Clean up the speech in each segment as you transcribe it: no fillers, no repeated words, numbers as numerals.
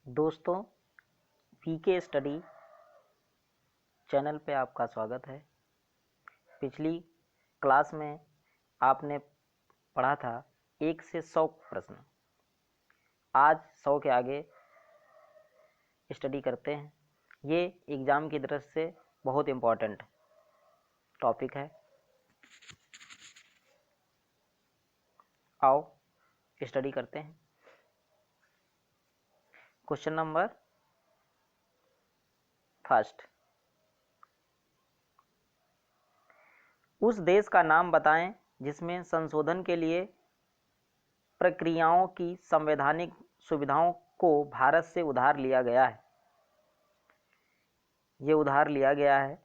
दोस्तों, VK study channel पे आपका स्वागत है। पिछली क्लास में आपने पढ़ा था 1 से 100 प्रश्न। आज 100 के आगे स्टडी करते हैं। ये एग्ज़ाम की दृष्टि से बहुत इम्पोर्टेंट टॉपिक है। आओ स्टडी करते हैं। क्वेश्चन नंबर फर्स्ट, उस देश का नाम बताएं जिसमें संशोधन के लिए प्रक्रियाओं की संवैधानिक सुविधाओं को भारत से उधार लिया गया है। ये उधार लिया गया है।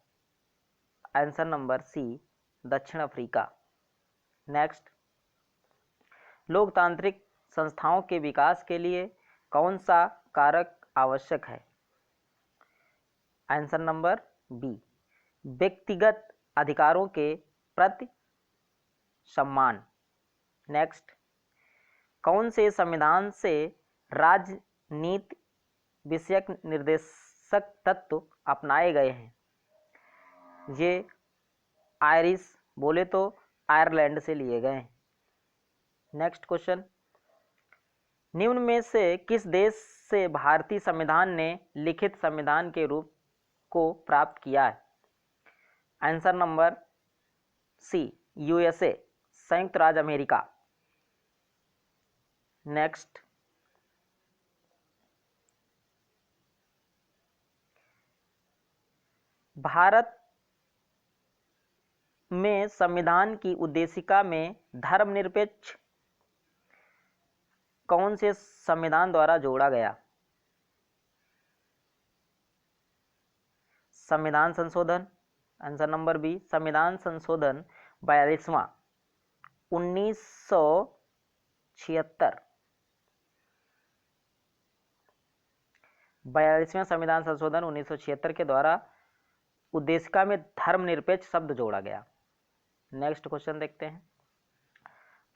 आंसर नंबर सी, दक्षिण अफ्रीका। नेक्स्ट, लोकतांत्रिक संस्थाओं के विकास के लिए कौन सा कारक आवश्यक है? आंसर नंबर बी, व्यक्तिगत अधिकारों के प्रति सम्मान। नेक्स्ट, कौन से संविधान से राजनीति विषयक निर्देशक तत्व अपनाए गए हैं? ये आयरिश बोले तो आयरलैंड से लिए गए हैं। नेक्स्ट क्वेश्चन, निम्न में से किस देश से भारतीय संविधान ने लिखित संविधान के रूप को प्राप्त किया है? आंसर नंबर सी, यूएसए, संयुक्त राज्य अमेरिका। नेक्स्ट, भारत में संविधान की उद्देशिका में धर्मनिरपेक्ष कौन से संविधान द्वारा जोड़ा गया? संविधान संशोधन। आंसर नंबर बी, संविधान संशोधन 42वां 1976। 42वें संविधान संशोधन 1976 के द्वारा उद्देशिका में धर्मनिरपेक्ष शब्द जोड़ा गया। नेक्स्ट क्वेश्चन देखते हैं।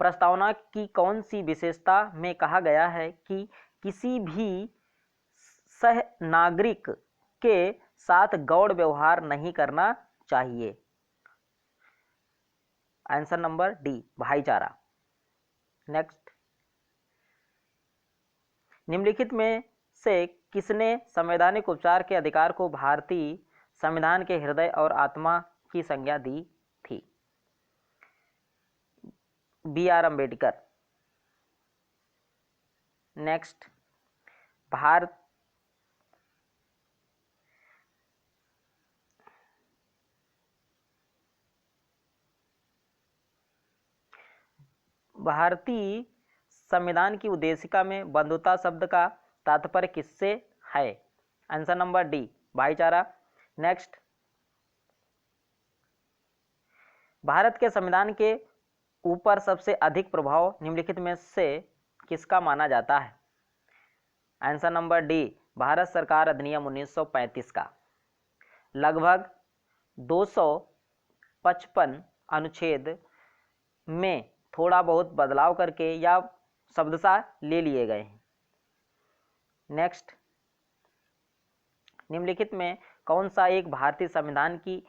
प्रस्तावना की कौन सी विशेषता में कहा गया है कि किसी भी सह नागरिक के साथ गौण व्यवहार नहीं करना चाहिए? आंसर नंबर डी, भाईचारा। नेक्स्ट, निम्नलिखित में से किसने संवैधानिक उपचार के अधिकार को भारतीय संविधान के हृदय और आत्मा की संज्ञा दी थी? B are Ambedkar. नेक्स्ट, भारतीय संविधान की उद्देशिका में बंधुता शब्द का तात्पर्य किससे है? आंसर नंबर डी, भाईचारा। नेक्स्ट, भारत के संविधान के ऊपर सबसे अधिक प्रभाव निम्नलिखित में से किसका माना जाता है? आंसर नंबर डी, भारत सरकार अधिनियम 1935 का। लगभग 255 अनुच्छेद में थोड़ा बहुत बदलाव करके या शब्दशः ले लिए गए हैं। नेक्स्ट, निम्नलिखित में कौन सा एक भारतीय संविधान की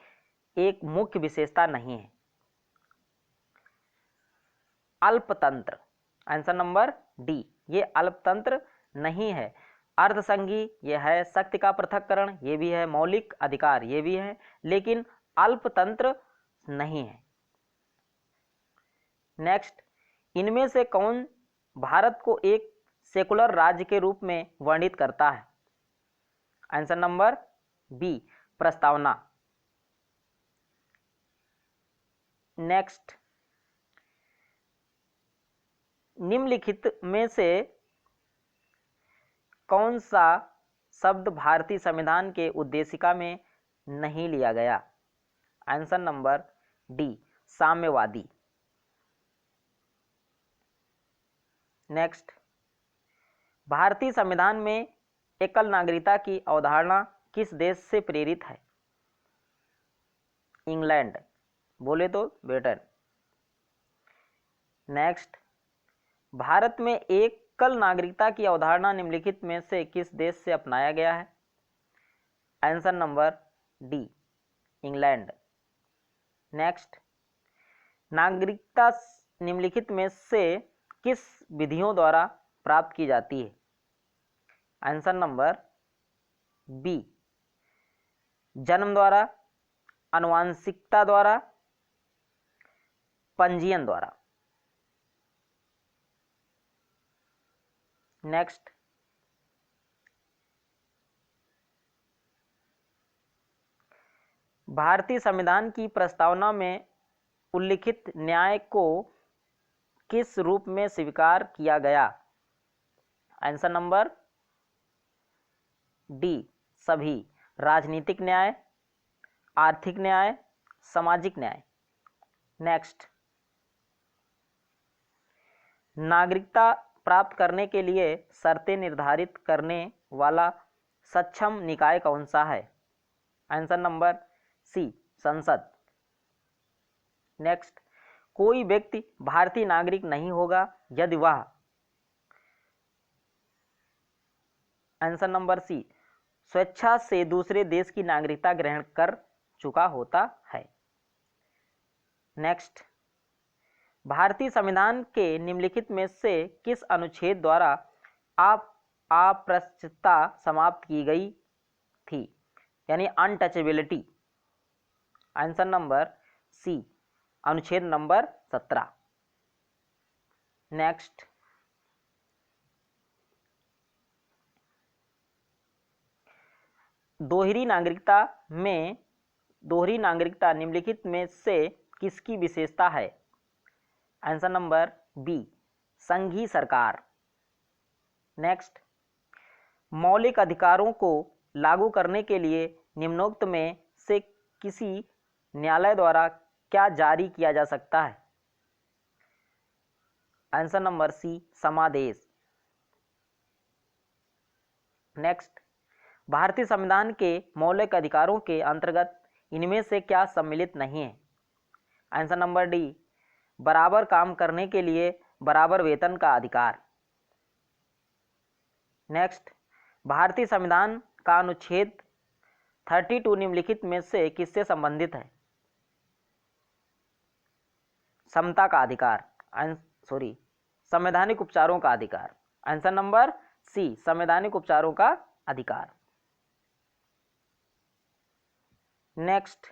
एक मुख्य विशेषता नहीं है? अल्पतंत्र। आंसर नंबर डी, ये अल्पतंत्र नहीं है। अर्धसंघी ये है, शक्ति का पृथक्करण ये भी है, मौलिक अधिकार ये भी है, लेकिन अल्पतंत्र नहीं है। नेक्स्ट, इनमें से कौन भारत को एक सेकुलर राज्य के रूप में वर्णित करता है? आंसर नंबर बी, प्रस्तावना। नेक्स्ट, निम्नलिखित में से कौन सा शब्द भारतीय संविधान के उद्देशिका में नहीं लिया गया? आंसर नंबर डी, साम्यवादी। नेक्स्ट, भारतीय संविधान में एकल नागरिकता की अवधारणा किस देश से प्रेरित है? इंग्लैंड बोले तो ब्रिटेन। नेक्स्ट, भारत में एक एकल नागरिकता की अवधारणा निम्नलिखित में से किस देश से अपनाया गया है? Answer number D, England. Next, नागरिकता निम्नलिखित में से किस विधियों द्वारा प्राप्त की जाती है? आंसर नंबर बी, जन्म द्वारा, आनुवांशिकता द्वारा, पंजीयन द्वारा। नेक्स्ट, भारतीय संविधान की प्रस्तावना में उल्लिखित न्याय को किस रूप में स्वीकार किया गया? आंसर नंबर डी, सभी। राजनीतिक न्याय, आर्थिक न्याय, सामाजिक न्याय। नेक्स्ट, नागरिकता प्राप्त करने के लिए शर्तें निर्धारित करने वाला सक्षम निकाय कौन सा है? आंसर नंबर सी, संसद। नेक्स्ट, कोई व्यक्ति भारतीय नागरिक नहीं होगा यदि वह, आंसर नंबर सी, स्वेच्छा से दूसरे देश की नागरिकता ग्रहण कर चुका होता है। नेक्स्ट, भारतीय संविधान के निम्नलिखित में से किस अनुच्छेद द्वारा अप्रत्यक्षता समाप्त की गई थी, यानी अनटचेबिलिटी? आंसर नंबर सी, अनुच्छेद नंबर 17। नेक्स्ट, दोहरी नागरिकता निम्नलिखित में से किसकी विशेषता है? आंसर नंबर बी, संघीय सरकार। नेक्स्ट, मौलिक अधिकारों को लागू करने के लिए निम्नोक्त में से किसी न्यायालय द्वारा क्या जारी किया जा सकता है? आंसर नंबर सी, समादेश। नेक्स्ट, भारतीय संविधान के मौलिक अधिकारों के अंतर्गत इनमें से क्या सम्मिलित नहीं है? आंसर नंबर डी, बराबर काम करने के लिए बराबर वेतन का अधिकार। नेक्स्ट, भारतीय संविधान का अनुच्छेद 32 निम्नलिखित में से किससे संबंधित है? समता का अधिकार, संवैधानिक उपचारों का अधिकार। आंसर नंबर सी, संवैधानिक उपचारों का अधिकार। नेक्स्ट,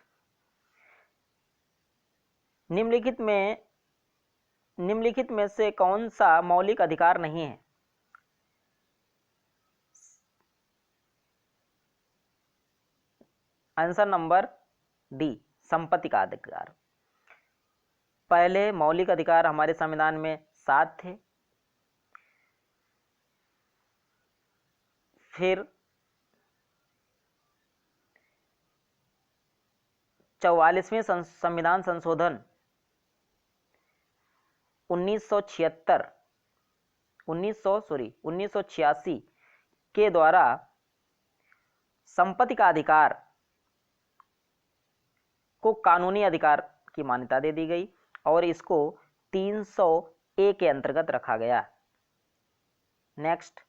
निम्नलिखित में से कौन सा मौलिक अधिकार नहीं है? आंसर नंबर डी, संपत्ति का अधिकार। पहले मौलिक अधिकार हमारे संविधान में 7 थे, फिर 44वें संविधान संशोधन 1986 के द्वारा संपत्ति का अधिकार को कानूनी अधिकार की मान्यता दे दी गई और इसको 300A के अंतर्गत रखा गया। नेक्स्ट,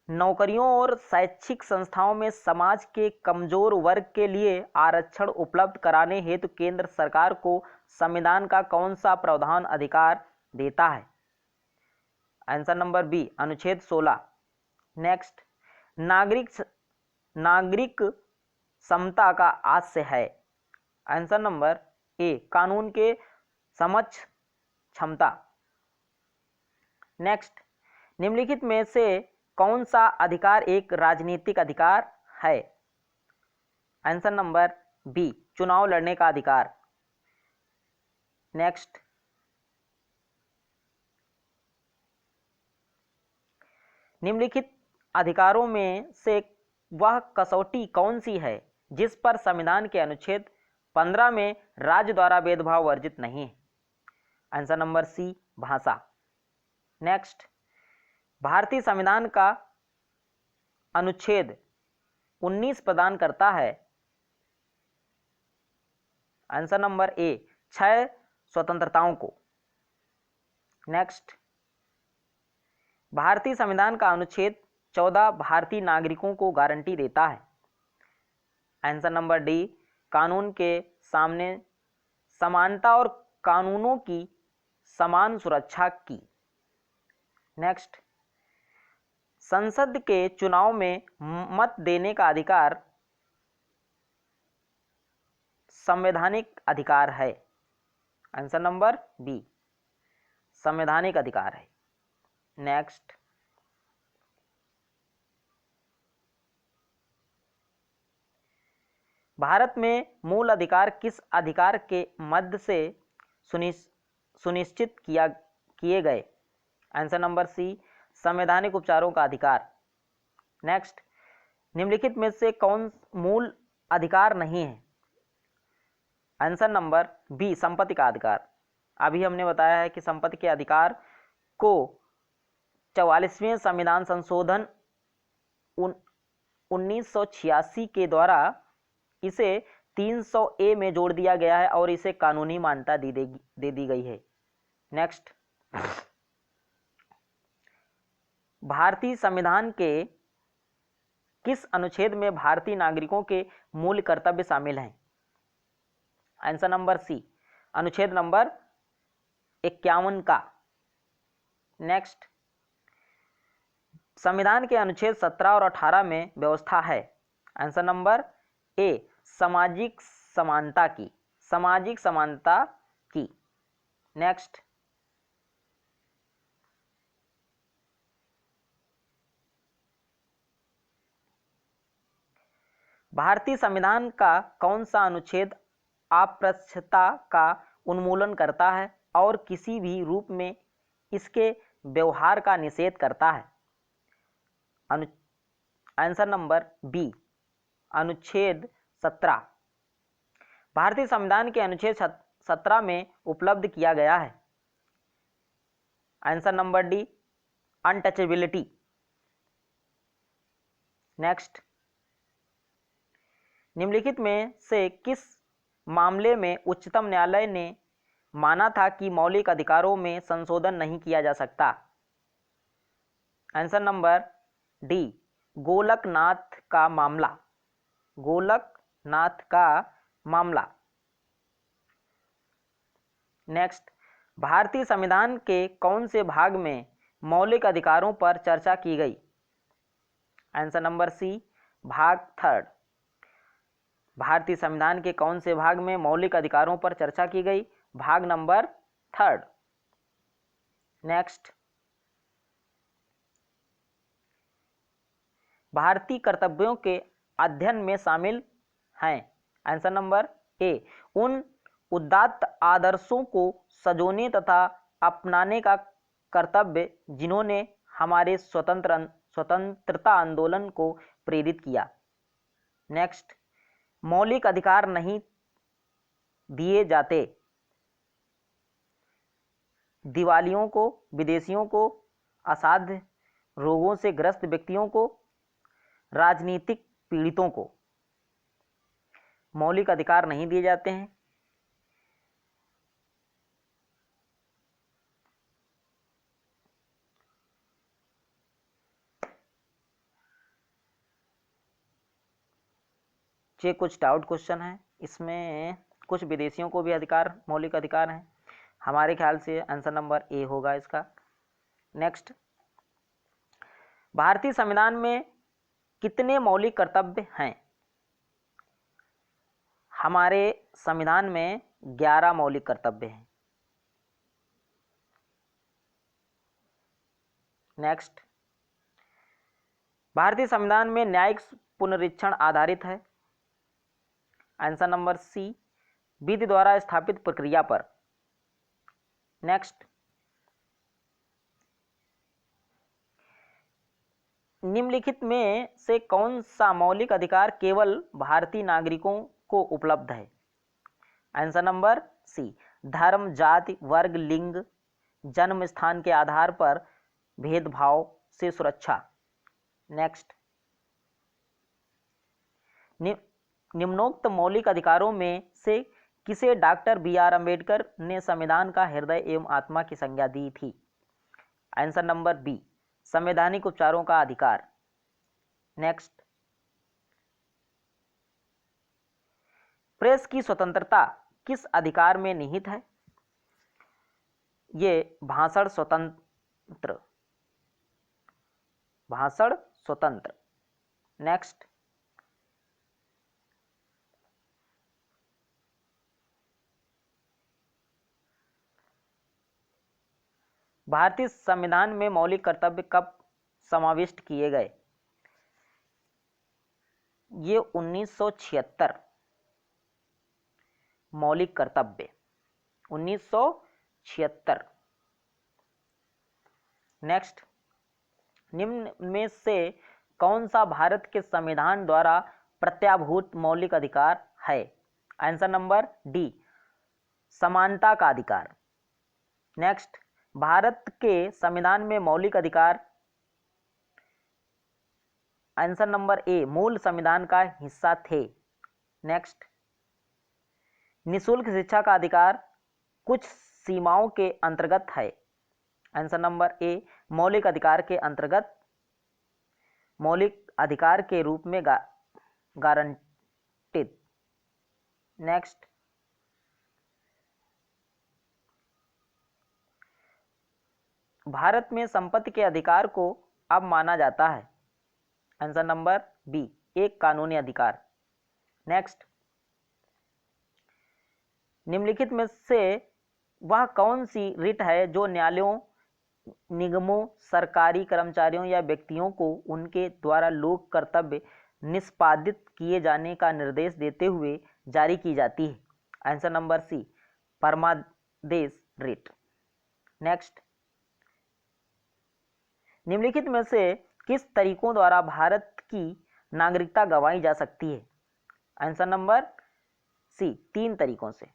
नौकरियों और शैक्षिक संस्थाओं में समाज के कमजोर वर्ग के लिए आरक्षण उपलब्ध कराने हेतु केंद्र सरकार को संविधान का कौन सा प्रावधान अधिकार देता है? आंसर नंबर बी, अनुच्छेद 16। नेक्स्ट, नागरिक समता का आशय है? आंसर नंबर ए, कानून के समक्ष क्षमता। नेक्स्ट, निम्नलिखित में से कौन सा अधिकार एक राजनीतिक अधिकार है? आंसर नंबर बी, चुनाव लड़ने का अधिकार। नेक्स्ट, निम्नलिखित अधिकारों में से वह कसौटी कौन सी है जिस पर संविधान के अनुच्छेद 15 में राज्य द्वारा भेदभाव वर्जित नहीं है? आंसर नंबर सी, भाषा। नेक्स्ट, भारतीय संविधान का अनुच्छेद 19 प्रदान करता है? आंसर नंबर ए, 6 स्वतंत्रताओं को। नेक्स्ट, भारतीय संविधान का अनुच्छेद 14 भारतीय नागरिकों को गारंटी देता है। आंसर नंबर डी, कानून के सामने समानता और कानूनों की समान सुरक्षा की। नेक्स्ट, संसद के चुनाव में मत देने का अधिकार संवैधानिक अधिकार है। आंसर नंबर बी, संवैधानिक अधिकार है। नेक्स्ट, भारत में मूल अधिकार किस अधिकार के मध्य से सुनिश्चित किए गए? आंसर नंबर सी, संवैधानिक उपचारों का अधिकार। नेक्स्ट, निम्नलिखित में से कौन मूल अधिकार नहीं है? आंसर नंबर बी, संपत्ति का अधिकार। अभी हमने बताया है कि संपत्ति के अधिकार को 44वें संविधान संशोधन 1986 के द्वारा इसे 300A में जोड़ दिया गया है और इसे कानूनी मान्यता दे दी गई है। नेक्स्ट, भारतीय संविधान के किस अनुच्छेद में भारतीय नागरिकों के मूल कर्तव्य शामिल हैं? आंसर नंबर सी, अनुच्छेद नंबर 51 का। नेक्स्ट, संविधान के अनुच्छेद 17 और 18 में व्यवस्था है। आंसर नंबर ए, सामाजिक समानता की, सामाजिक समानता की। नेक्स्ट, भारतीय संविधान का कौन सा अनुच्छेद अप्रत्यक्षता का उन्मूलन करता है और किसी भी रूप में इसके व्यवहार का निषेध करता है? आंसर नंबर बी, अनुच्छेद 17। भारतीय संविधान के अनुच्छेद 17 में उपलब्ध किया गया है। Answer number D, untouchability. Next, निम्नलिखित में से किस मामले में उच्चतम न्यायालय ने माना था कि मौलिक अधिकारों में संशोधन नहीं किया जा सकता? आंसर नंबर डी, गोलकनाथ का मामला, गोलकनाथ का मामला। नेक्स्ट, भारतीय संविधान के कौन से भाग में मौलिक अधिकारों पर चर्चा की गई? आंसर नंबर सी, भाग 3। भारतीय संविधान के कौन से भाग में मौलिक अधिकारों पर चर्चा की गई? भाग नंबर 3। नेक्स्ट, भारतीय कर्तव्यों के अध्ययन में शामिल हैं। आंसर नंबर ए, उन उदात्त आदर्शों को सजोने तथा अपनाने का कर्तव्य जिन्होंने हमारे स्वतंत्रता आंदोलन को प्रेरित किया। नेक्स्ट, मौलिक अधिकार नहीं दिए जाते दिवालियों को, विदेशियों को, असाध्य रोगों से ग्रस्त व्यक्तियों को, राजनीतिक पीड़ितों को मौलिक अधिकार नहीं दिए जाते हैं। ये कुछ डाउट क्वेश्चन है, इसमें कुछ विदेशियों को भी अधिकार, मौलिक अधिकार हैं। हमारे ख्याल से आंसर नंबर ए होगा इसका। नेक्स्ट, भारतीय संविधान में कितने मौलिक कर्तव्य हैं? हमारे संविधान में 11 मौलिक कर्तव्य हैं। नेक्स्ट, भारतीय संविधान में न्यायिक पुनरीक्षण आधारित है। आंसर नंबर सी, विधि द्वारा स्थापित प्रक्रिया पर। नेक्स्ट, निम्नलिखित में से कौन सा मौलिक अधिकार केवल भारतीय नागरिकों को उपलब्ध है? आंसर नंबर सी, धर्म, जाति, वर्ग, लिंग, जन्म स्थान के आधार पर भेदभाव से सुरक्षा। नेक्स्ट, निम्नोक्त मौलिक अधिकारों में से किसे डॉक्टर BR अम्बेडकर ने संविधान का हृदय एवं आत्मा की संज्ञा दी थी? आंसर नंबर बी, संवैधानिक उपचारों का अधिकार। नेक्स्ट, प्रेस की स्वतंत्रता किस अधिकार में निहित है? ये भाषण स्वतंत्र, भाषण स्वतंत्र। नेक्स्ट, भारतीय संविधान में मौलिक कर्तव्य कब समाविष्ट किए गए? ये 1976 मौलिक कर्तव्य, 1976। नेक्स्ट, निम्न में से कौन सा भारत के संविधान द्वारा प्रत्याभूत मौलिक अधिकार है? आंसर नंबर डी, समानता का अधिकार। नेक्स्ट, भारत के संविधान में मौलिक अधिकार, आंसर नंबर ए, मूल संविधान का हिस्सा थे। नेक्स्ट, निःशुल्क शिक्षा का अधिकार कुछ सीमाओं के अंतर्गत है। आंसर नंबर ए, मौलिक अधिकार के अंतर्गत, मौलिक अधिकार के रूप में गारंटिड। नेक्स्ट, भारत में संपत्ति के अधिकार को अब माना जाता है। आंसर नंबर बी, एक कानूनी अधिकार। नेक्स्ट, निम्नलिखित में से वह कौन सी रिट है जो न्यायालयों, निगमों, सरकारी कर्मचारियों या व्यक्तियों को उनके द्वारा लोक कर्तव्य निष्पादित किए जाने का निर्देश देते हुए जारी की जाती है? आंसर नंबर सी, परमादेश रिट। नेक्स्ट, निम्नलिखित में से किस तरीकों द्वारा भारत की नागरिकता गंवाई जा सकती है? आंसर नंबर सी, 3 तरीकों से।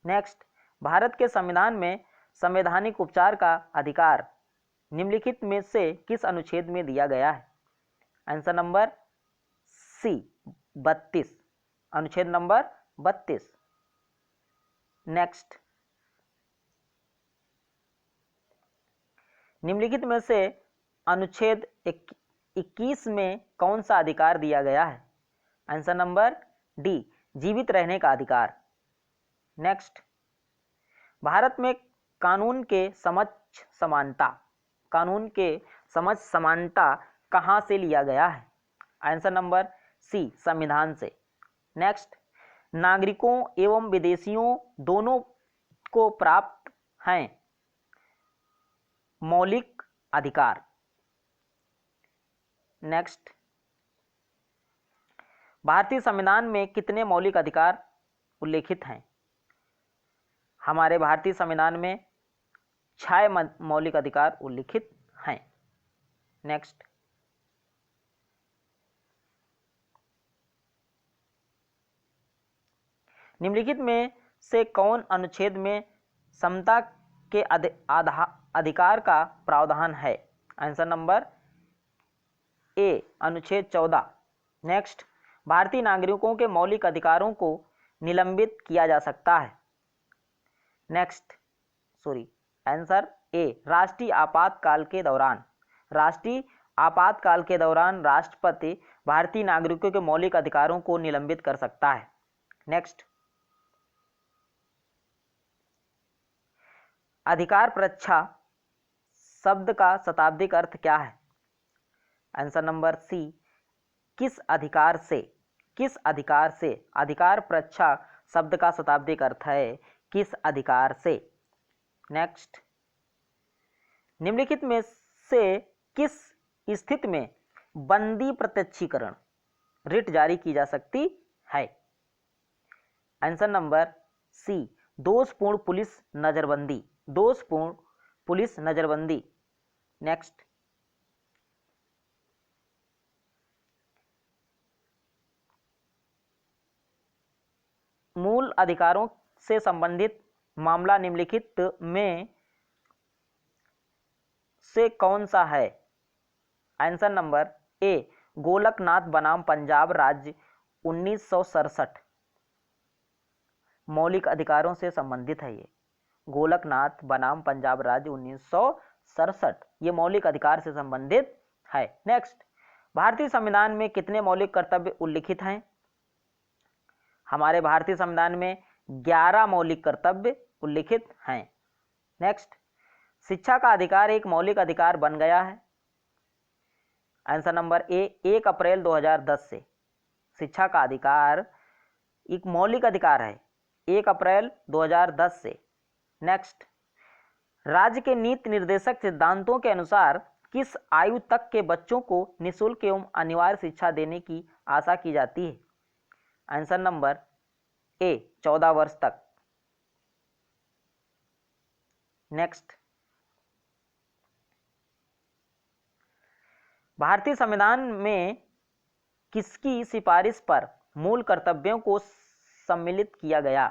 नेक्स्ट, भारत के संविधान में संवैधानिक उपचार का अधिकार निम्नलिखित में से किस अनुच्छेद में दिया गया है? आंसर नंबर सी, 32, अनुच्छेद नंबर 32। नेक्स्ट, निम्नलिखित में से अनुच्छेद 21 में कौन सा अधिकार दिया गया है? आंसर नंबर डी, जीवित रहने का अधिकार। नेक्स्ट, भारत में कानून के समक्ष समानता, कानून के समक्ष समानता कहाँ से लिया गया है? आंसर नंबर सी, संविधान से। नेक्स्ट, नागरिकों एवं विदेशियों दोनों को प्राप्त हैं मौलिक अधिकार। नेक्स्ट, भारतीय संविधान में कितने मौलिक अधिकार उल्लेखित हैं? हमारे भारतीय संविधान में 6 मौलिक अधिकार उल्लिखित हैं। नेक्स्ट, निम्नलिखित में से कौन अनुच्छेद में समता के अधिकार का प्रावधान है? आंसर नंबर ए, अनुच्छेद 14। नेक्स्ट, भारतीय नागरिकों के मौलिक अधिकारों को निलंबित किया जा सकता है। नेक्स्ट, आंसर ए, राष्ट्रीय आपातकाल के दौरान। राष्ट्रीय आपातकाल के दौरान राष्ट्रपति भारतीय नागरिकों के मौलिक अधिकारों को निलंबित कर सकता है। नेक्स्ट, अधिकार परीक्षा शब्द का शताब्दिक अर्थ क्या है? आंसर नंबर सी, किस अधिकार से, किस अधिकार से। अधिकार परीक्षा शब्द का शताब्दिक अर्थ है किस अधिकार से। नेक्स्ट, निम्नलिखित में से किस स्थिति में बंदी प्रत्यक्षीकरण रिट जारी की जा सकती है? आंसर नंबर सी, दोषपूर्ण पुलिस नजरबंदी, दोषपूर्ण पुलिस नजरबंदी। नेक्स्ट, मूल अधिकारों से संबंधित मामला निम्नलिखित में से कौन सा है? आंसर नंबर ए, गोलकनाथ बनाम पंजाब राज्य 1967 मौलिक अधिकारों से संबंधित है। ये गोलकनाथ बनाम पंजाब राज्य 67 ये मौलिक अधिकार से संबंधित है। नेक्स्ट, भारतीय संविधान में कितने मौलिक कर्तव्य उल्लिखित हैं? हमारे भारतीय संविधान में 11 मौलिक कर्तव्य उल्लिखित हैं। नेक्स्ट, शिक्षा का अधिकार एक मौलिक अधिकार बन गया है। आंसर नंबर ए, 1 अप्रैल 2010 से शिक्षा का अधिकार एक मौलिक अधिकार है, 1 अप्रैल 2010 से। नेक्स्ट, राज्य के नीति निर्देशक सिद्धांतों के अनुसार किस आयु तक के बच्चों को निःशुल्क एवं अनिवार्य शिक्षा देने की आशा की जाती है? आंसर नंबर ए, 14 वर्ष तक। नेक्स्ट, भारतीय संविधान में किसकी सिफारिश पर मूल कर्तव्यों को सम्मिलित किया गया?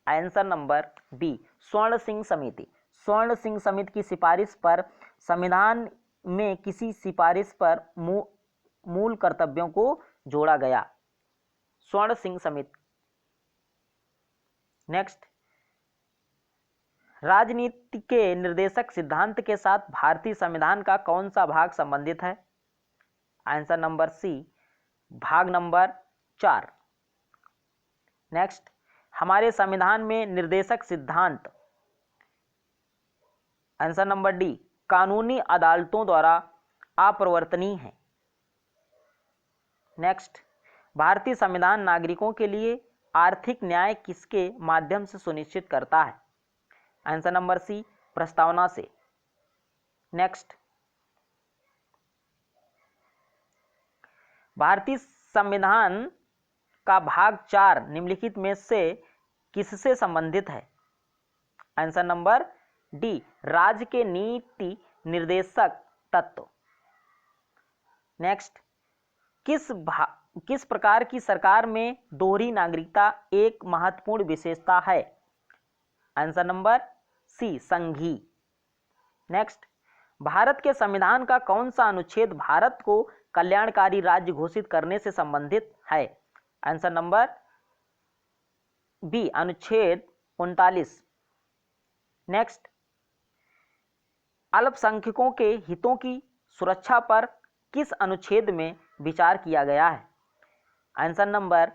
आंसर नंबर बी, स्वर्ण सिंह समिति। स्वर्ण सिंह समिति की सिफारिश पर संविधान में किसी सिफारिश पर मूल कर्तव्यों को जोड़ा गया, स्वर्ण सिंह समिति। नेक्स्ट, राजनीति के निर्देशक सिद्धांत के साथ भारतीय संविधान का कौन सा भाग संबंधित है? आंसर नंबर सी, भाग नंबर 4। नेक्स्ट, हमारे संविधान में निर्देशक सिद्धांत आंसर नंबर डी, कानूनी अदालतों द्वारा अपरिवर्तनीय है। नेक्स्ट, भारतीय संविधान नागरिकों के लिए आर्थिक न्याय किसके माध्यम से सुनिश्चित करता है? आंसर नंबर सी, प्रस्तावना से। नेक्स्ट, भारतीय संविधान का भाग 4 निम्नलिखित में से किससे संबंधित है? आंसर नंबर डी, राज्य के नीति निर्देशक तत्व। नेक्स्ट, किस प्रकार की सरकार में दोहरी नागरिकता एक महत्वपूर्ण विशेषता है? आंसर नंबर सी, संघीय। नेक्स्ट, भारत के संविधान का कौन सा अनुच्छेद भारत को कल्याणकारी राज्य घोषित करने से संबंधित है? आंसर नंबर बी, अनुच्छेद 39। नेक्स्ट, अल्पसंख्यकों के हितों की सुरक्षा पर किस अनुच्छेद में विचार किया गया है? आंसर नंबर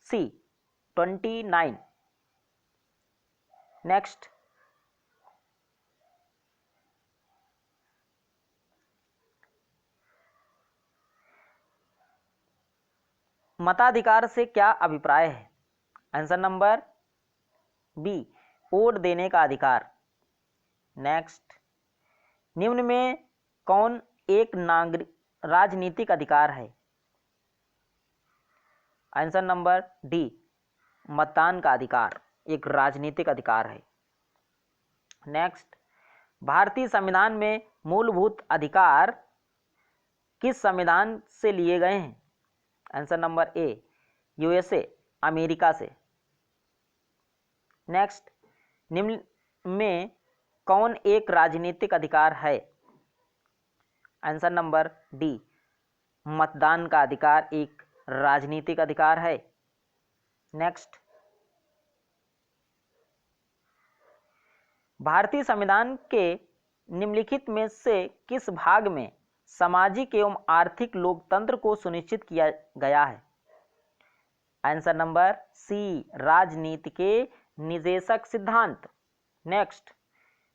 सी, 29। नेक्स्ट, मताधिकार से क्या अभिप्राय है? आंसर नंबर बी, वोट देने का अधिकार। नेक्स्ट, निम्न में कौन एक राजनीतिक अधिकार है? आंसर नंबर डी, मतदान का अधिकार एक राजनीतिक अधिकार है। नेक्स्ट, भारतीय संविधान में मूलभूत अधिकार किस संविधान से लिए गए हैं? Answer number A, USA, America से। नेक्स्ट, निम्न में कौन एक राजनीतिक अधिकार है? आंसर नंबर डी, मतदान का अधिकार एक राजनीतिक अधिकार है। नेक्स्ट, भारतीय संविधान के निम्नलिखित में से किस भाग में सामाजिक एवं आर्थिक लोकतंत्र को सुनिश्चित किया गया है? आंसर नंबर सी, राजनीति के निर्देशक सिद्धांत। नेक्स्ट,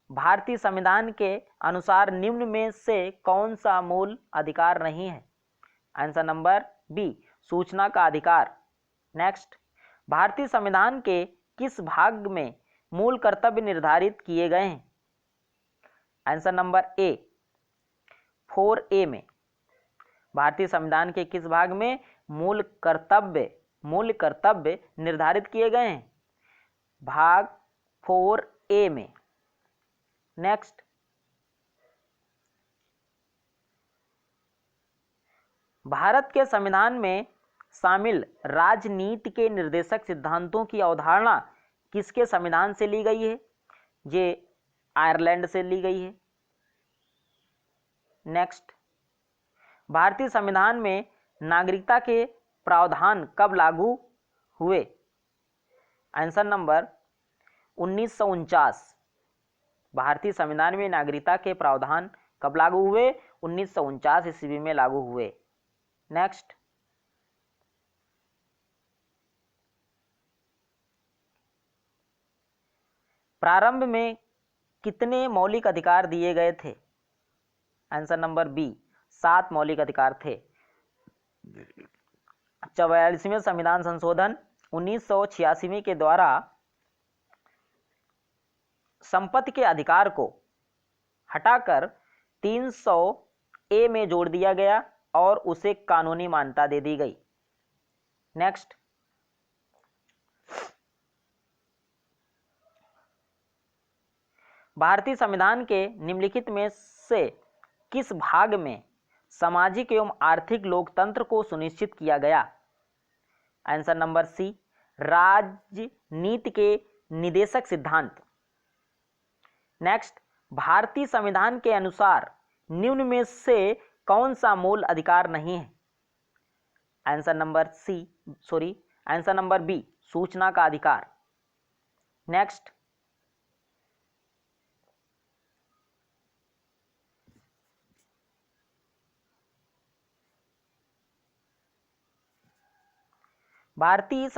भारतीय संविधान के अनुसार निम्न में से कौन सा मूल अधिकार नहीं है? आंसर नंबर बी, सूचना का अधिकार। नेक्स्ट, भारतीय संविधान के किस भाग में मूल कर्तव्य निर्धारित किए गए हैं? आंसर नंबर ए, 4A में। भारतीय संविधान के किस भाग में मूल कर्तव्य निर्धारित किए गए हैं? भाग 4A में। नेक्स्ट, भारत के संविधान में शामिल राजनीति के निर्देशक सिद्धांतों की अवधारणा किसके संविधान से ली गई है? ये आयरलैंड से ली गई है। नेक्स्ट, भारतीय संविधान में नागरिकता के प्रावधान कब लागू हुए? Answer number 1949। भारतीय संविधान में नागरिकता के प्रावधान कब लागू हुए? 1949 ईस्वी में लागू हुए। नेक्स्ट, प्रारंभ में कितने मौलिक अधिकार दिए गए थे? आंसर नंबर बी, 7 मौलिक अधिकार थे। 44वें संविधान संशोधन 1986 के द्वारा संपत्ति के अधिकार को हटाकर 300A में जोड़ दिया गया और उसे कानूनी मान्यता दे दी गई। नेक्स्ट, भारतीय संविधान के निम्नलिखित में से किस भाग में सामाजिक एवं आर्थिक लोकतंत्र को सुनिश्चित किया गया? आंसर नंबर सी, राजनीति के निदेशक सिद्धांत। नेक्स्ट, भारतीय संविधान के अनुसार निम्न में से कौन सा मूल अधिकार नहीं है? आंसर नंबर बी, सूचना का अधिकार। नेक्स्ट, भारतीय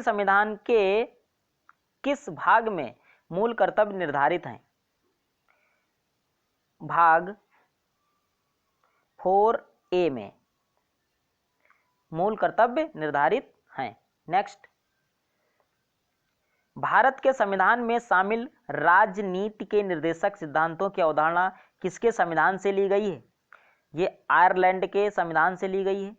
संविधान के किस भाग में मूल कर्तव्य निर्धारित हैं? भाग 4A में मूल कर्तव्य निर्धारित हैं। नेक्स्ट, भारत के संविधान में शामिल राजनीति के निर्देशक सिद्धांतों की अवधारणा किसके संविधान से ली गई है? ये आयरलैंड के संविधान से ली गई है।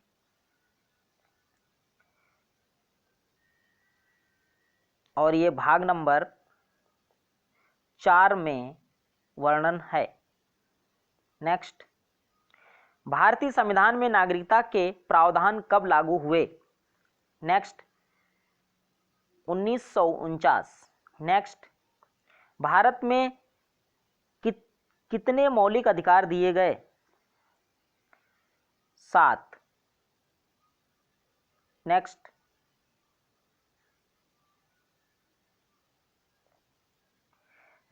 और ये भाग नंबर 4 में वर्णन है। नेक्स्ट, भारतीय संविधान में नागरिकता के प्रावधान कब लागू हुए? नेक्स्ट, 1949। नेक्स्ट, भारत में कितने मौलिक अधिकार दिए गए? 7। नेक्स्ट,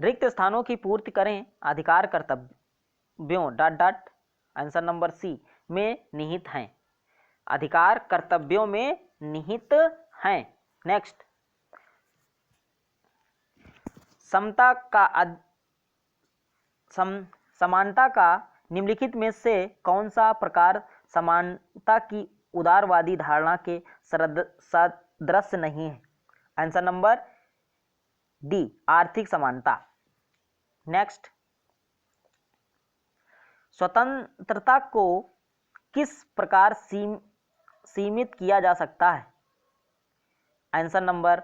रिक्त स्थानों की पूर्ति करें अधिकार कर्तव्यों ... आंसर नंबर सी में निहित हैं। अधिकार कर्तव्यों में निहित हैं। नेक्स्ट, समानता का निम्नलिखित में से कौन सा प्रकार समानता की उदारवादी धारणा के सदृश नहीं है? आंसर नंबर डी, आर्थिक समानता। नेक्स्ट, स्वतंत्रता को किस प्रकार सीमित किया जा सकता है? आंसर नंबर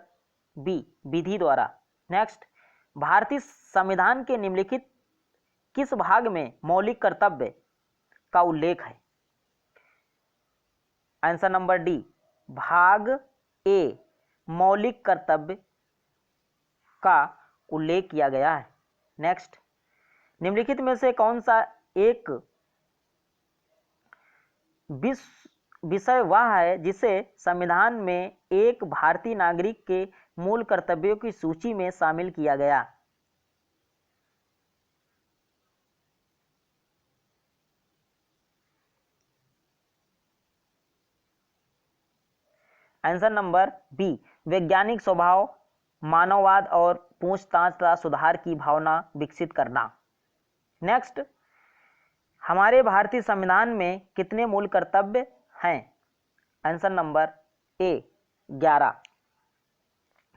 बी, विधि द्वारा। नेक्स्ट, भारतीय संविधान के निम्नलिखित किस भाग में मौलिक कर्तव्य का उल्लेख है? आंसर नंबर डी, भाग ए, मौलिक कर्तव्य का उल्लेख किया गया है। नेक्स्ट, निम्नलिखित में से कौन सा एक विषय वह है जिसे संविधान में एक भारतीय नागरिक के मूल कर्तव्यों की सूची में शामिल किया गया? आंसर नंबर बी, वैज्ञानिक स्वभाव, मानववाद और पूछताछ तथा सुधार की भावना विकसित करना। नेक्स्ट, हमारे भारतीय संविधान में कितने मूल कर्तव्य हैं? Answer number A, 11।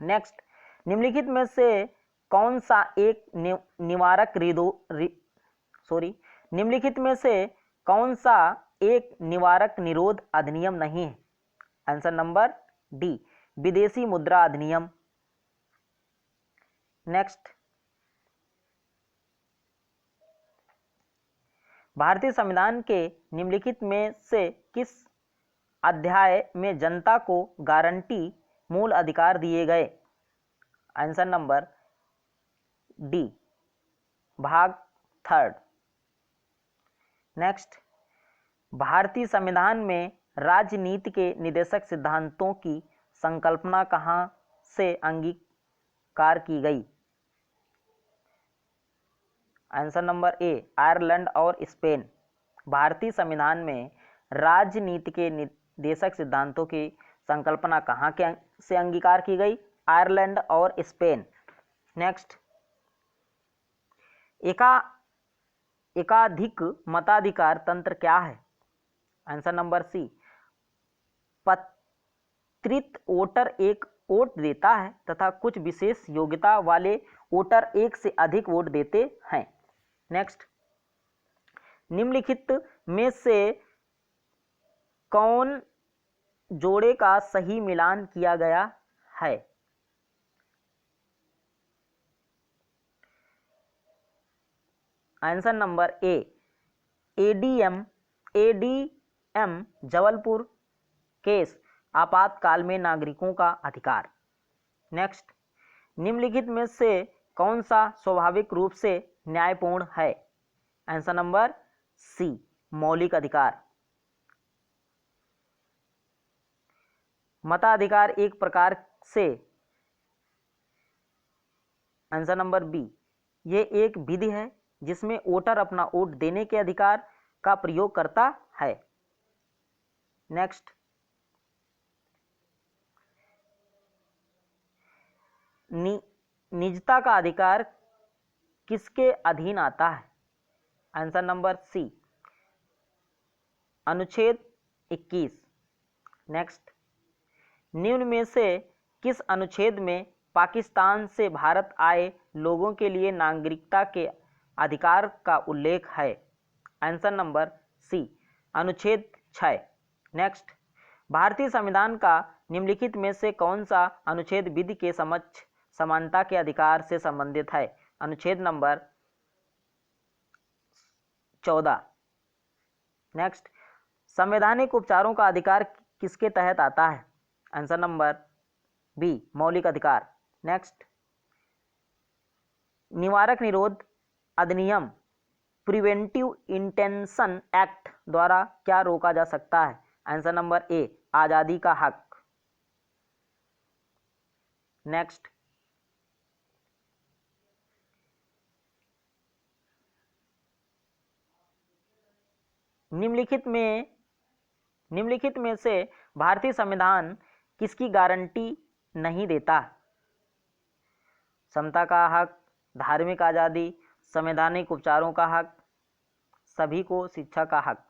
नेक्स्ट, निम्नलिखित में से कौन सा एक निम्नलिखित में से कौन सा एक निवारक निरोध अधिनियम नहीं है? आंसर नंबर डी, विदेशी मुद्रा अधिनियम। नेक्स्ट, भारतीय संविधान के निम्नलिखित में से किस अध्याय में जनता को गारंटी मूल अधिकार दिए गए? आंसर नंबर डी, भाग 3। नेक्स्ट, भारतीय संविधान में राजनीति के निदेशक सिद्धांतों की संकल्पना कहाँ से अंगीकार की गई? आंसर नंबर ए आयरलैंड और स्पेन। भारतीय संविधान में राजनीति के निर्देशक सिद्धांतों की संकल्पना कहाँ के से अंगीकार की गई? आयरलैंड और स्पेन। नेक्स्ट, एकाधिक मताधिकार तंत्र क्या है? आंसर नंबर सी पत्रित वोटर एक वोट देता है तथा कुछ विशेष योग्यता वाले वोटर एक से अधिक वोट देते हैं। नेक्स्ट, निम्नलिखित में से कौन जोड़े का सही मिलान किया गया है? Answer number A ADM Jabalpur case आपातकाल में नागरिकों का अधिकार। नेक्स्ट, निम्नलिखित में से कौन सा स्वाभाविक रूप से न्यायपूर्ण है? आंसर नंबर सी मौलिक अधिकार। मताधिकार एक प्रकार से, आंसर नंबर बी, ये एक विधि है जिसमें वोटर अपना वोट देने के अधिकार का प्रयोग करता है। नेक्स्ट, निजता का अधिकार किसके अधीन आता है? आंसर नंबर सी अनुच्छेद 21। नेक्स्ट, निम्न में से किस अनुच्छेद में पाकिस्तान से भारत आए लोगों के लिए नागरिकता के अधिकार का उल्लेख है? आंसर नंबर सी अनुच्छेद 6। नेक्स्ट, भारतीय संविधान का निम्नलिखित में से कौन सा अनुच्छेद विधि के समक्ष समानता के अधिकार से संबंधित है? अनुच्छेद नंबर 14। नेक्स्ट, संवैधानिक उपचारों का अधिकार किसके तहत आता है? आंसर नंबर बी मौलिक अधिकार। नेक्स्ट, निवारक निरोध अधिनियम प्रिवेंटिव इंटेंशन एक्ट द्वारा क्या रोका जा सकता है? आंसर नंबर ए आजादी का हक। नेक्स्ट, निम्नलिखित में से भारतीय संविधान किसकी गारंटी नहीं देता? समता का हक, धार्मिक आजादी, संवैधानिक उपचारों का हक, सभी को शिक्षा का हक।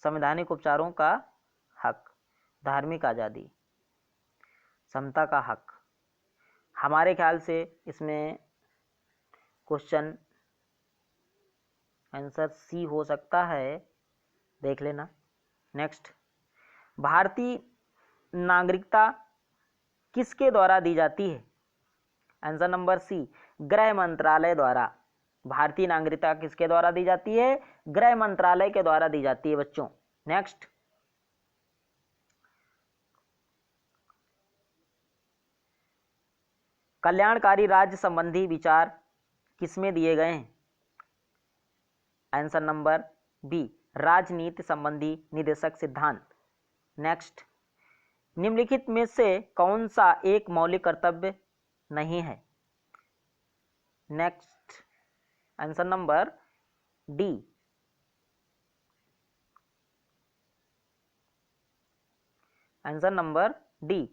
संवैधानिक उपचारों का हक, धार्मिक आजादी, समता का हक। हमारे ख्याल से इसमें क्वेश्चन आंसर सी हो सकता है, देख लेना। नेक्स्ट, भारतीय नागरिकता किसके द्वारा दी जाती है? आंसर नंबर सी गृह मंत्रालय द्वारा। भारतीय नागरिकता किसके द्वारा दी जाती है? गृह मंत्रालय के द्वारा दी जाती है बच्चों। नेक्स्ट, कल्याणकारी राज्य संबंधी विचार किसमें दिए गए हैं? आंसर नंबर बी राजनीति संबंधी निर्देशक सिद्धांत। नेक्स्ट, निम्नलिखित में से कौन सा एक मौलिक कर्तव्य नहीं है? Next, answer number D answer number D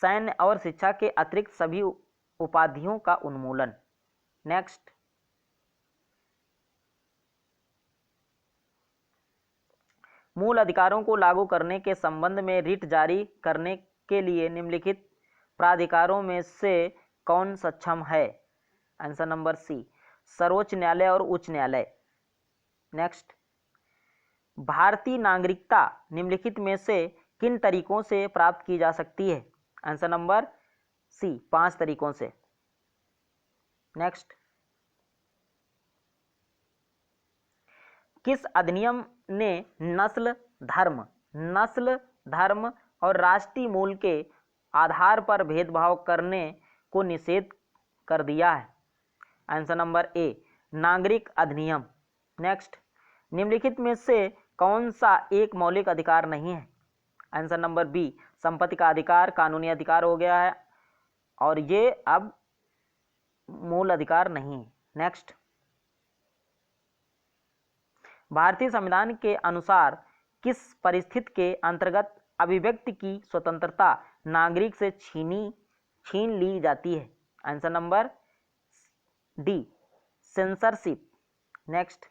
सैन्य और शिक्षा के अतिरिक्त सभी उपाधियों का उन्मूलन। नेक्स्ट, मूल अधिकारों को लागू करने के संबंध में रिट जारी करने के लिए निम्नलिखित प्राधिकारों में से कौन सक्षम है? आंसर नंबर सी सर्वोच्च न्यायालय और उच्च न्यायालय। नेक्स्ट, भारतीय नागरिकता निम्नलिखित में से किन तरीकों से प्राप्त की जा सकती है? आंसर नंबर सी 5 तरीकों से। नेक्स्ट, किस अधिनियम ने नस्ल धर्म और राष्ट्रीय मूल के आधार पर भेदभाव करने को निषेध कर दिया है? आंसर नंबर ए नागरिक अधिनियम। नेक्स्ट, निम्नलिखित में से कौन सा एक मौलिक अधिकार नहीं है? आंसर नंबर बी संपत्ति का अधिकार कानूनी अधिकार हो गया है और ये अब मूल अधिकार नहीं है। नेक्स्ट, भारतीय संविधान के अनुसार किस परिस्थिति के अंतर्गत अभिव्यक्ति की स्वतंत्रता नागरिक से छीन ली जाती है? Answer number D, censorship. Next,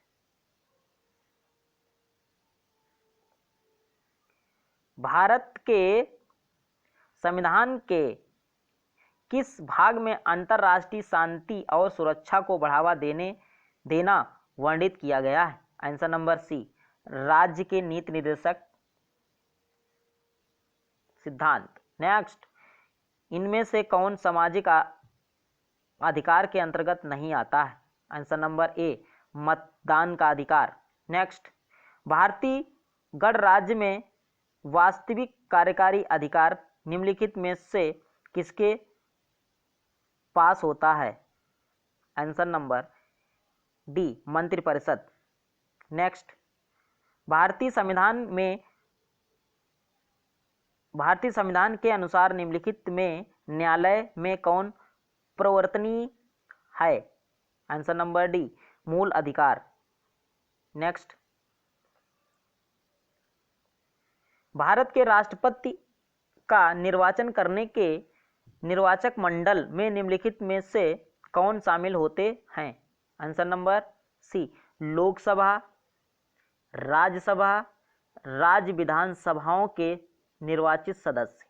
Bharat के संविधान के किस भाग में अंतर्राष्ट्रीय शांति और सुरक्षा को बढ़ावा देना वर्णित किया गया है? आंसर नंबर सी, राज्य के नीति निर्देशक सिद्धांत। नेक्स्ट, इनमें से कौन सामाजिक अधिकार के अंतर्गत नहीं आता है? आंसर नंबर ए, मतदान का अधिकार। नेक्स्ट, भारतीय गणराज्य में वास्तविक कार्यकारी अधिकार निम्नलिखित में से किसके पास होता है? आंसर नंबर डी, मंत्रिपरिषद। नेक्स्ट, भारतीय संविधान के अनुसार निम्नलिखित में न्यायालय में कौन प्रवर्तनीय है? आंसर नंबर डी, मूल अधिकार। नेक्स्ट, भारत के राष्ट्रपति का निर्वाचन करने के निर्वाचक मंडल में निम्नलिखित में से कौन शामिल होते हैं? Answer number C, Lok Sabha, Rajya Sabha, राज्य विधानसभाओं के निर्वाचित सदस्य।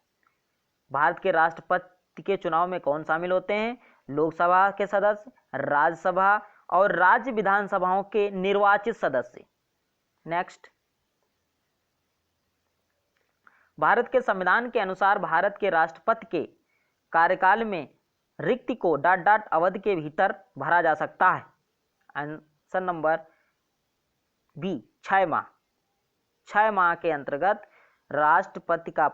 भारत के राष्ट्रपति के चुनाव में कौन शामिल होते हैं? लोकसभा के सदस्य, राज्यसभा और राज्य विधानसभाओं के निर्वाचित सदस्य। नेक्स्ट, भारत के संविधान के अनुसार भारत के राष्ट्रपति के कार्यकाल में रिक्ति को ... अवधि के भीतर भरा जा सकता है। आंसर नंबर बी, 6 माह। 6 माह के अंतर्गत राष्ट्रपति का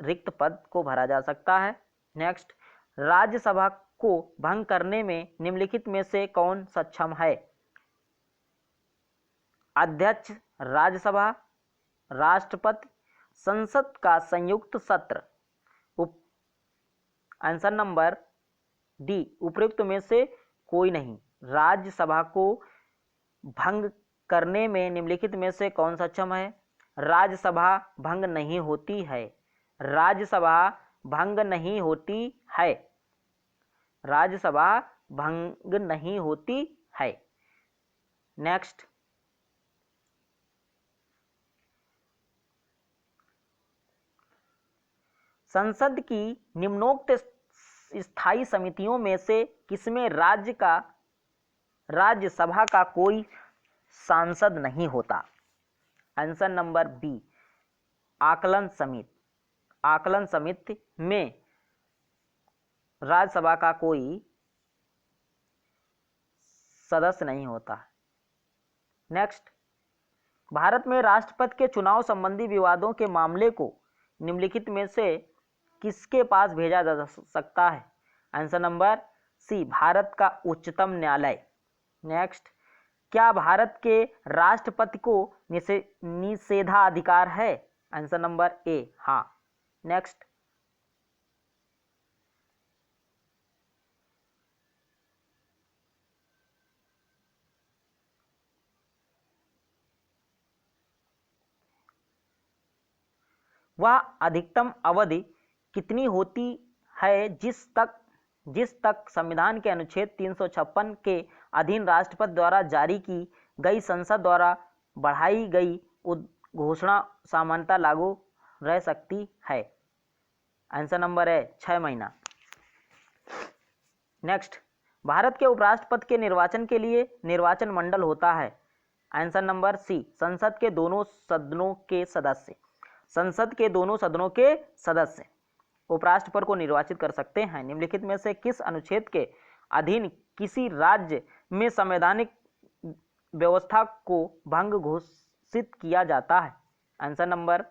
रिक्त पद को भरा जा सकता है। नेक्स्ट, राज्यसभा को भंग करने में निम्नलिखित में से कौन सक्षम है? अध्यक्ष राज्यसभा, राष्ट्रपति, संसद का संयुक्त सत्र। आंसर नंबर डी, उपयुक्त में से कोई नहीं। राज्यसभा को भंग करने में निम्नलिखित में से कौन सक्षम है? राज्यसभा भंग नहीं होती है। राज्यसभा भंग नहीं होती है। राज्यसभा भंग नहीं होती है। नेक्स्ट, संसद की निम्नोक्त स्थायी समितियों में से किसमें राज्यसभा का कोई सांसद नहीं होता? आंसर नंबर बी, आकलन समिति। आकलन समिति में राज्यसभा का कोई सदस्य नहीं होता। नेक्स्ट, भारत में राष्ट्रपति के चुनाव संबंधी विवादों के मामले को निम्नलिखित में से किसके पास भेजा जा सकता है? आंसर नंबर सी, भारत का उच्चतम न्यायालय। नेक्स्ट, क्या भारत के राष्ट्रपति को निषेधाधिकार है? आंसर नंबर ए, हाँ। नेक्स्ट, वह अधिकतम अवधि कितनी होती है जिस तक संविधान के अनुच्छेद 356 के अधीन राष्ट्रपति द्वारा जारी की गई संसद द्वारा बढ़ाई गई घोषणा सामान्यतः लागू रह सकती है? आंसर नंबर है 6 महीना। नेक्स्ट, भारत के उपराष्ट्रपति के निर्वाचन के लिए निर्वाचन मंडल होता है? आंसर नंबर सी, संसद के दोनों सदनों के सदस्य। संसद के दोनों सदनों के सदस्य उपराष्ट्रपति को निर्वाचित कर सकते हैं। निम्नलिखित में से किस अनुच्छेद के अधीन किसी राज्य में संवैधानिक व्यवस्था को भंग घोषित किया जाता है? आंसर नंबर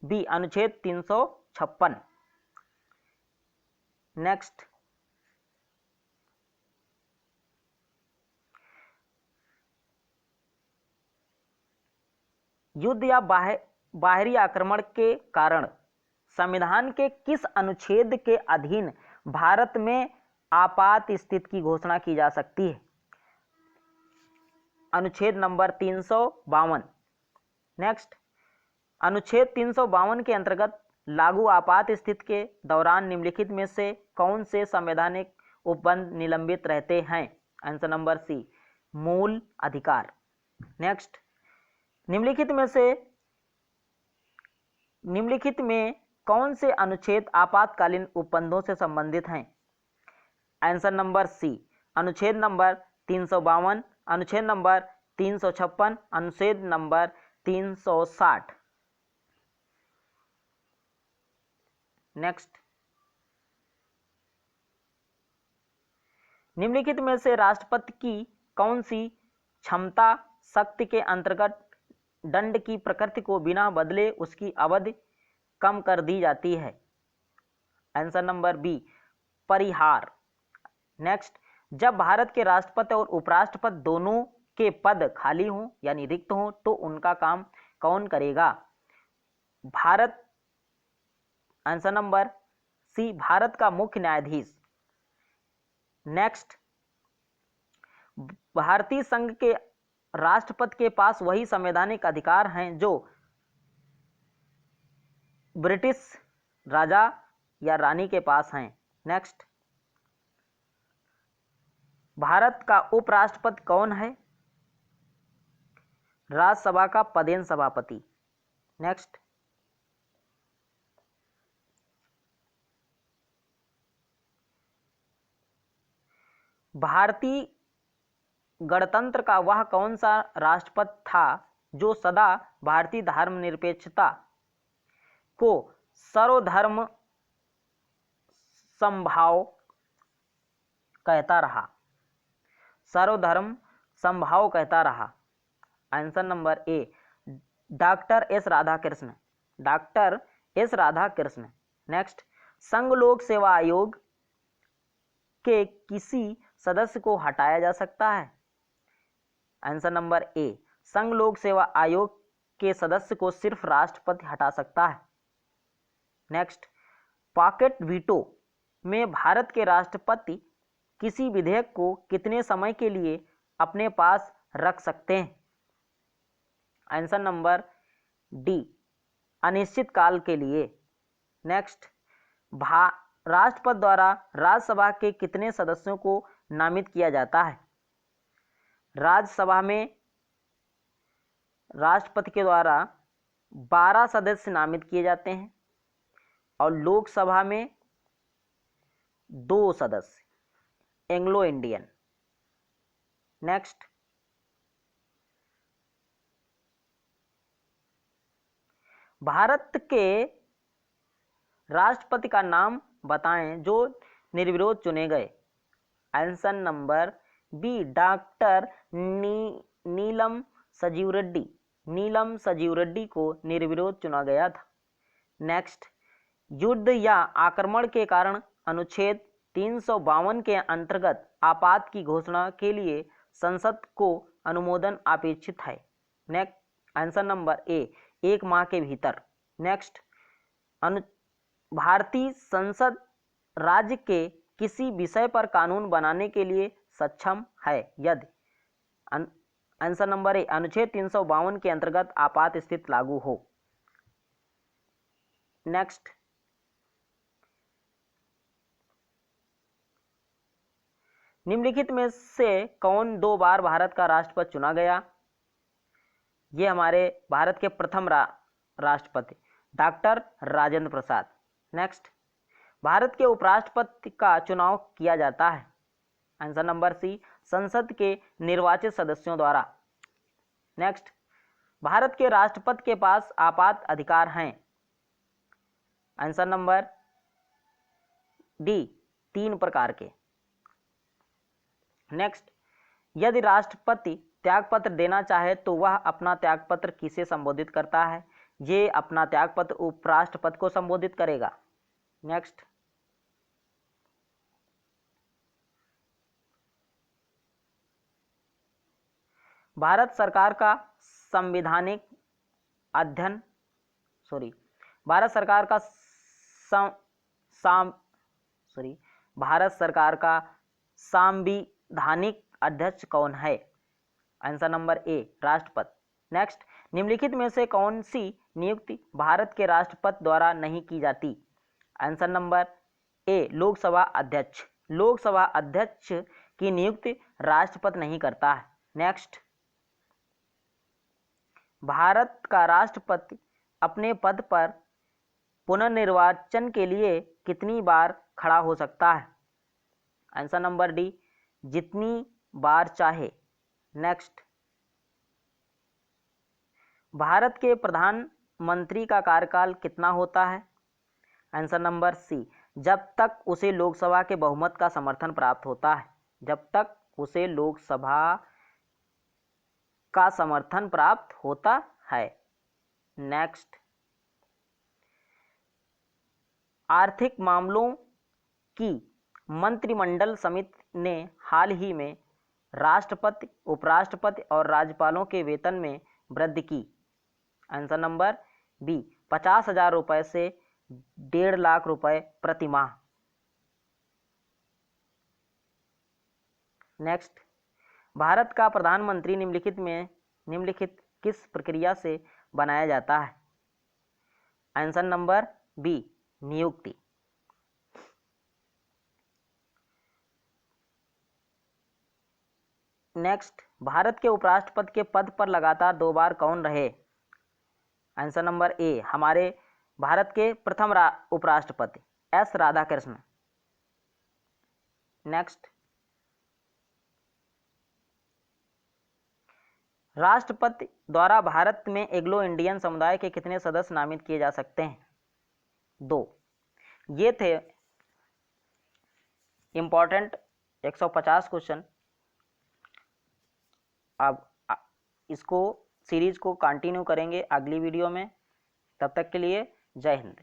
बी, अनुच्छेद 356। नेक्स्ट, युद्ध या बाहरी आक्रमण के कारण संविधान के किस अनुच्छेद के अधीन भारत में आपात स्थिति की घोषणा की जा सकती है? अनुच्छेद नंबर 352। नेक्स्ट, अनुच्छेद 352 के अंतर्गत लागू आपात स्थिति के दौरान निम्नलिखित में से कौन से संवैधानिक उपबंध निलंबित रहते हैं? आंसर नंबर सी, मूल अधिकार। नेक्स्ट, निम्नलिखित में कौन से अनुच्छेद आपातकालीन उपबंधों से संबंधित हैं? आंसर नंबर सी, अनुच्छेद नंबर 352, अनुच्छेद नंबर 356, अनुच्छेद नंबर 360। नेक्स्ट, निम्नलिखित में से राष्ट्रपति की कौन सी क्षमता शक्ति के अंतर्गत दंड की प्रकृति को बिना बदले उसकी अवधि कम कर दी जाती है? आंसर नंबर बी, परिहार। नेक्स्ट, जब भारत के राष्ट्रपति और उपराष्ट्रपति दोनों के पद खाली हों यानी रिक्त हों तो उनका काम कौन करेगा? Bharat, answer number C, Bharat का मुख्य न्यायाधीश। नेक्स्ट, भारतीय संघ के राष्ट्रपति के पास वही संवैधानिक अधिकार हैं जो ब्रिटिश राजा या रानी के पास हैं। नेक्स्ट, भारत का उपराष्ट्रपति कौन है? राज्यसभा का पदेन सभापति। नेक्स्ट, भारतीय गणतंत्र का वह कौन सा राष्ट्रपति था जो सदा भारतीय धर्मनिरपेक्षता को सर्वधर्म समभाव कहता रहा? सर्वधर्म समभाव कहता रहा। Answer number A, doctor S Radhakrishna. Doctor S Radhakrishna. Next, संघ लोक सेवा आयोग के किसी सदस्य को हटाया जा सकता है? आंसर नंबर ए, संघ लोक सेवा आयोग के सदस्य को सिर्फ राष्ट्रपति हटा सकता है। नेक्स्ट, पॉकेट वीटो में भारत के राष्ट्रपति किसी विधेयक को कितने समय के लिए अपने पास रख सकते हैं? आंसर नंबर डी, अनिश्चित काल के लिए। नेक्स्ट, राष्ट्रपति द्वारा राज्यसभा के कितने सदस्यों को नामित किया जाता है? राज्यसभा में राष्ट्रपति के द्वारा 12 सदस्य नामित किए जाते हैं और लोकसभा में 2 सदस्य, एंग्लो इंडियन। नेक्स्ट, भारत के राष्ट्रपति का नाम बताएं जो निर्विरोध चुने गए। आंसर नंबर बी, डॉक्टर नीलम संजीव रेड्डी। नीलम संजीव रेड्डी को निर्विरोध चुना गया था। नेक्स्ट, युद्ध या आक्रमण के कारण अनुच्छेद 352 के अंतर्गत आपात की घोषणा के लिए संसद को अनुमोदन अपेक्षित है? नेक्स्ट, आंसर नंबर ए, 1 माह के भीतर। नेक्स्ट, भारतीय संसद राज्य के किसी विषय पर कानून बनाने के लिए सक्षम है यदि? आंसर नंबर ए, अनुच्छेद 352 के अंतर्गत आपात स्थिति लागू हो। नेक्स्ट, निम्नलिखित में से कौन 2 बार भारत का राष्ट्रपति चुना गया? ये हमारे भारत के प्रथम राष्ट्रपति डॉक्टर राजेंद्र प्रसाद। नेक्स्ट, भारत के उपराष्ट्रपति का चुनाव किया जाता है? आंसर नंबर सी, संसद के निर्वाचित सदस्यों द्वारा। नेक्स्ट, भारत के राष्ट्रपति के पास आपात अधिकार हैं? आंसर नंबर डी, 3 प्रकार के। नेक्स्ट, यदि राष्ट्रपति त्यागपत्र देना चाहे तो वह अपना त्यागपत्र किसे संबोधित करता है? ये अपना त्यागपत्र उपराष्ट्रपति को संबोधित करेगा। नेक्स्ट, भारत सरकार का संवैधानिक अध्ययन भारत सरकार का भारत सरकार का संवैधानिक अध्यक्ष कौन है? आंसर नंबर ए राष्ट्रपति। नेक्स्ट, निम्नलिखित में से कौन सी नियुक्ति भारत के राष्ट्रपति द्वारा नहीं की जाती? आंसर नंबर ए लोकसभा अध्यक्ष। लोकसभा अध्यक्ष की नियुक्ति राष्ट्रपति नहीं करता है। नेक्स्ट, भारत का राष्ट्रपति अपने पद पर पुनर्निर्वाचन के लिए कितनी बार खड़ा हो सकता है? आंसर नंबर डी जितनी बार चाहे। नेक्स्ट, भारत के प्रधानमंत्री का कार्यकाल कितना होता है? आंसर नंबर सी जब तक उसे लोकसभा के बहुमत का समर्थन प्राप्त होता है। जब तक उसे लोकसभा का समर्थन प्राप्त होता है। नेक्स्ट, आर्थिक मामलों की मंत्रिमंडल समिति ने हाल ही में राष्ट्रपति, उपराष्ट्रपति और राज्यपालों के वेतन में वृद्धि की। आंसर नंबर बी 50,000 रुपये से 1.5 लाख रुपये प्रति माह। नेक्स्ट, भारत का प्रधानमंत्री निम्नलिखित किस प्रक्रिया से बनाया जाता है? आंसर नंबर बी नियुक्ति। नेक्स्ट, भारत के उपराष्ट्रपति के पद पर लगातार 2 बार कौन रहे? आंसर नंबर ए हमारे भारत के प्रथम उपराष्ट्रपति एस राधाकृष्णन। नेक्स्ट, राष्ट्रपति द्वारा भारत में एंग्लो इंडियन समुदाय के कितने सदस्य नामित किए जा सकते हैं? 2। ये थे इंपॉर्टेंट 150 क्वेश्चन। अब इसको सीरीज को कंटिन्यू करेंगे अगली वीडियो में। तब तक के लिए जय हिंद।